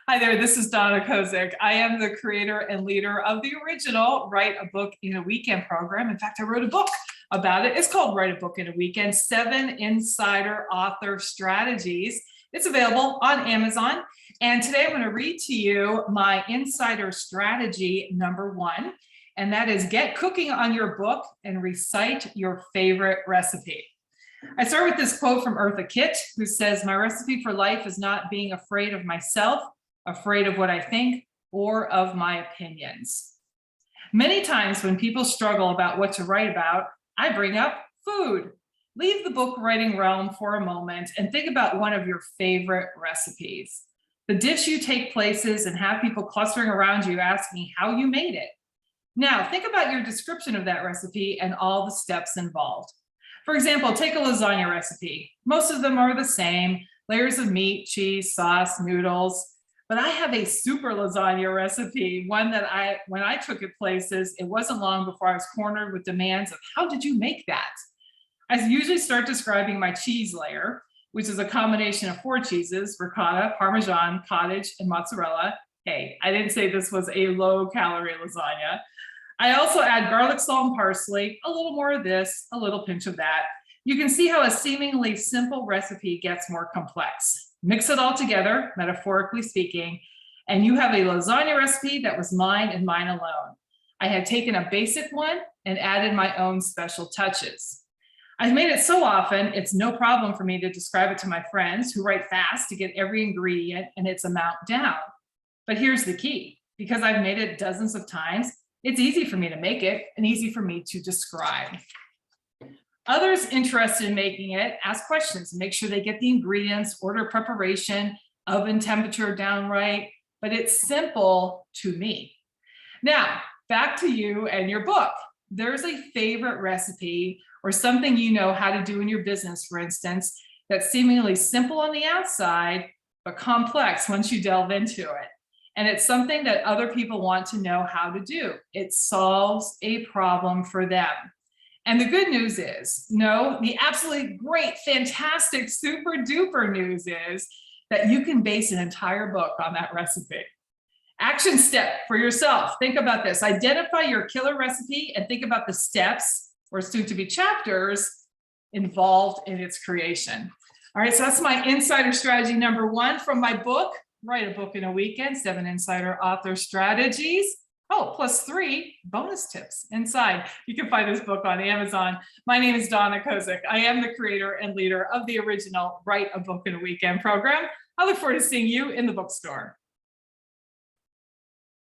Hi there, this is Donna Kozik. I am the creator and leader of the original Write a Book in a Weekend program. In fact, I wrote a book about it. It's called Write a Book in a Weekend, 7 Insider Author Strategies. It's available on Amazon. And today I'm going to read to you my insider strategy number 1. And that is get cooking on your book and recite your favorite recipe. I start with this quote from Eartha Kitt, who says, "My recipe for life is not being afraid of myself, afraid of what I think, or of my opinions." Many times when people struggle about what to write about, I bring up food. Leave the book writing realm for a moment and think about one of your favorite recipes. The dish you take places and have people clustering around you asking how you made it. Now, think about your description of that recipe and all the steps involved. For example, take a lasagna recipe. Most of them are the same, layers of meat, cheese, sauce, noodles. But I have a super lasagna recipe, one that when I took it places, it wasn't long before I was cornered with demands of how did you make that? I usually start describing my cheese layer, which is a combination of 4 cheeses, ricotta, Parmesan, cottage, and mozzarella. Hey, I didn't say this was a low-calorie lasagna. I also add garlic, salt, and parsley, a little more of this, a little pinch of that. You can see how a seemingly simple recipe gets more complex. Mix it all together, metaphorically speaking, and you have a lasagna recipe that was mine and mine alone. I had taken a basic one and added my own special touches. I've made it so often, it's no problem for me to describe it to my friends who write fast to get every ingredient and its amount down. But here's the key. Because I've made it dozens of times, it's easy for me to make it and easy for me to describe. Others interested in making it ask questions and make sure they get the ingredients, order preparation, oven temperature down right, but it's simple to me. Now, back to you and your book. There's a favorite recipe or something you know how to do in your business, for instance, that's seemingly simple on the outside, but complex once you delve into it. And it's something that other people want to know how to do. It solves a problem for them. And the good news is, no, the absolutely great, fantastic, super duper news is that you can base an entire book on that recipe. Action step for yourself. Think about this. Identify your killer recipe and think about the steps or soon to be chapters involved in its creation. All right, so that's my insider strategy number 1 from my book, Write a Book in a Weekend, 7 Insider Author Strategies. Oh, plus 3 bonus tips inside. You can find this book on Amazon. My name is Donna Kozik. I am the creator and leader of the original Write a Book in a Weekend program. I look forward to seeing you in the bookstore.